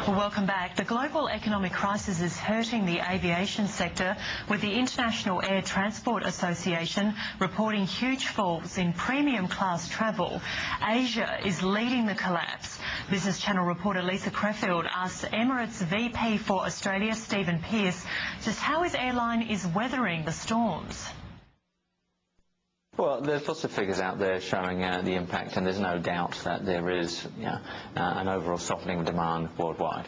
Well, welcome back. The global economic crisis is hurting the aviation sector, with the International Air Transport Association reporting huge falls in premium class travel. Asia is leading the collapse. Business Channel reporter Lisa Crefeld asked Emirates VP for Australia, Stephen Pearse, just how his airline is weathering the storms. Well, there's lots of figures out there showing the impact, and there's no doubt that there is an overall softening of demand worldwide.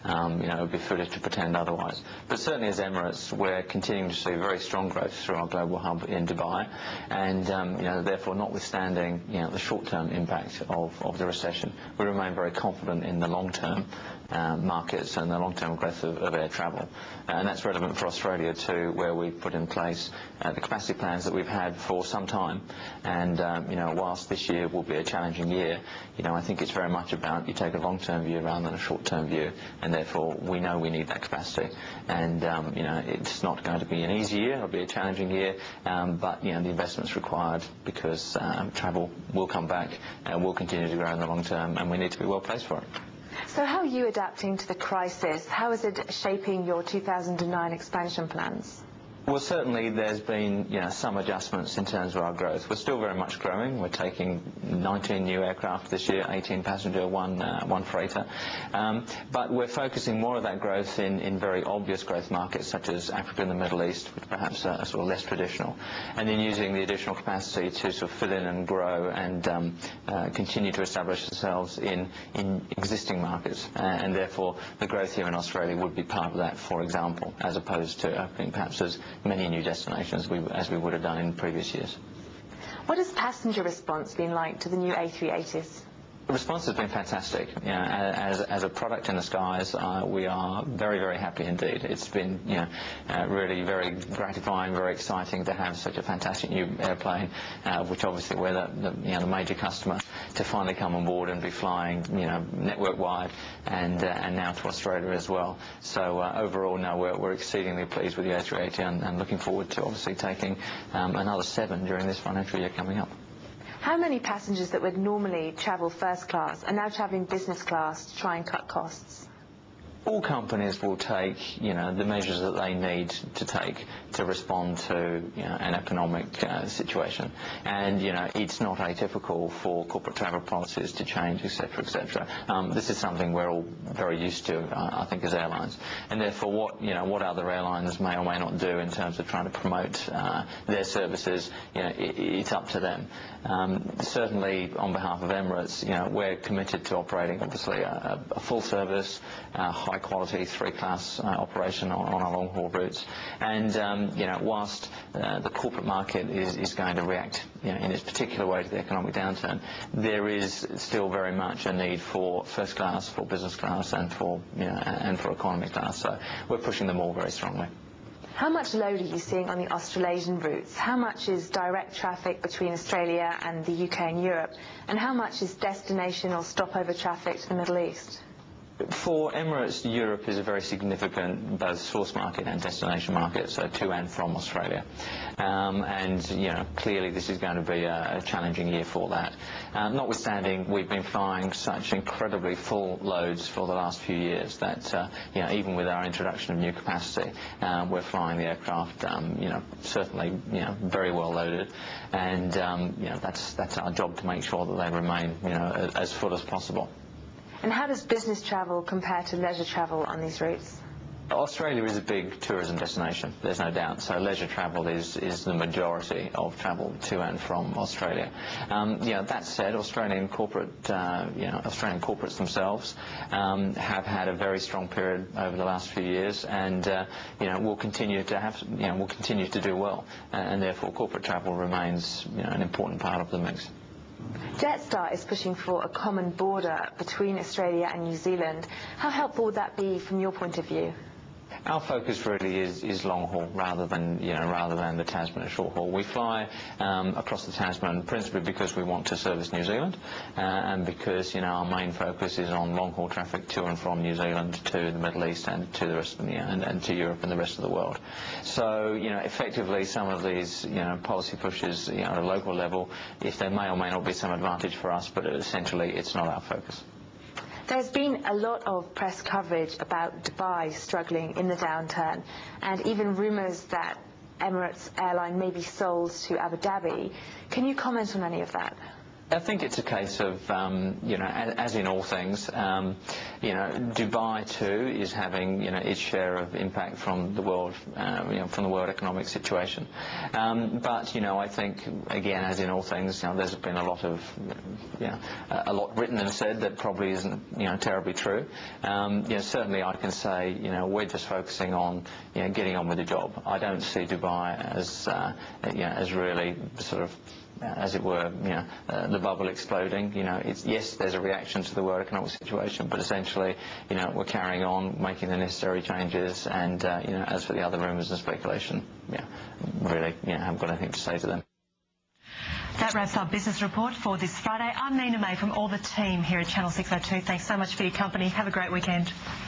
It would be foolish to pretend otherwise. But certainly as Emirates, we're continuing to see very strong growth through our global hub in Dubai, and therefore, notwithstanding the short-term impact of the recession, we remain very confident in the long-term markets and the long-term growth of air travel. And that's relevant for Australia too, where we've put in place the capacity plans that we've had for some time. And whilst this year will be a challenging year, I think it's very much about you take a long-term view rather than a short-term view, and therefore we know we need that capacity. And it's not going to be an easy year; it'll be a challenging year, but the investment's required because travel will come back and will continue to grow in the long term, and we need to be well placed for it. So how are you adapting to the crisis? How is it shaping your 2009 expansion plans? Well, certainly there's been some adjustments in terms of our growth. We're still very much growing. We're taking 19 new aircraft this year, 18 passenger, one freighter. But we're focusing more of that growth in very obvious growth markets such as Africa and the Middle East, which perhaps are sort of less traditional, and then using the additional capacity to sort of fill in and grow and continue to establish ourselves in existing markets. And therefore the growth here in Australia would be part of that, for example, as opposed to opening perhaps as many new destinations as we would have done in previous years. What has passenger response been like to the new A380s? The response has been fantastic. As a product in the skies, we are very, very happy indeed. It's been really very gratifying, very exciting to have such a fantastic new airplane, which obviously we're the major customer, to finally come on board and be flying network-wide and now to Australia as well. So overall, no, we're exceedingly pleased with the A380 and looking forward to obviously taking another 7 during this financial year coming up. How many passengers that would normally travel first class are now travelling business class to try and cut costs? All companies will take, the measures that they need to take to respond to, an economic situation. And, it's not atypical for corporate travel policies to change, etc., etc. This is something we're all very used to, I think, as airlines. And therefore, what other airlines may or may not do in terms of trying to promote their services, it's up to them. Certainly, on behalf of Emirates, we're committed to operating, obviously, a full service, high quality 3-class operation on our long haul routes, and whilst the corporate market is going to react in its particular way to the economic downturn, there is still very much a need for first class, for business class, and for economy class. So we're pushing them all very strongly. How much load are you seeing on the Australasian routes? How much is direct traffic between Australia and the UK and Europe, and how much is destination or stopover traffic to the Middle East? For Emirates, Europe is a very significant both source market and destination market, so to and from Australia. Clearly this is going to be a challenging year for that. Notwithstanding, we've been flying such incredibly full loads for the last few years that, even with our introduction of new capacity, we're flying the aircraft, certainly, very well loaded, and that's our job to make sure that they remain, as full as possible. And how does business travel compare to leisure travel on these routes? Australia is a big tourism destination, there's no doubt, so leisure travel is the majority of travel to and from Australia. That said, Australian corporates themselves have had a very strong period over the last few years, and will continue to do well, and therefore corporate travel remains an important part of the mix. Jetstar is pushing for a common border between Australia and New Zealand. How helpful would that be from your point of view? Our focus really is long haul rather than the Tasman short haul. We fly across the Tasman principally because we want to service New Zealand, and because our main focus is on long haul traffic to and from New Zealand to the Middle East and to the rest of and to Europe and the rest of the world. So effectively some of these policy pushes at a local level, if there may or may not be some advantage for us, but essentially it's not our focus. There's been a lot of press coverage about Dubai struggling in the downturn, and even rumours that Emirates airline may be sold to Abu Dhabi. Can you comment on any of that? I think it's a case of, as in all things, Dubai too is having, its share of impact from the world, from the world economic situation. But, I think, again, as in all things, there's been a lot written and said that probably isn't, terribly true. Certainly I can say, we're just focusing on, getting on with the job. I don't see Dubai as, as really sort of, as it were, the bubble exploding. Yes, there's a reaction to the world economic situation, but essentially, we're carrying on, making the necessary changes, and, as for the other rumours and speculation, really, haven't got anything to say to them. That wraps our business report for this Friday. I'm Nina May from all the team here at Channel 602. Thanks so much for your company. Have a great weekend.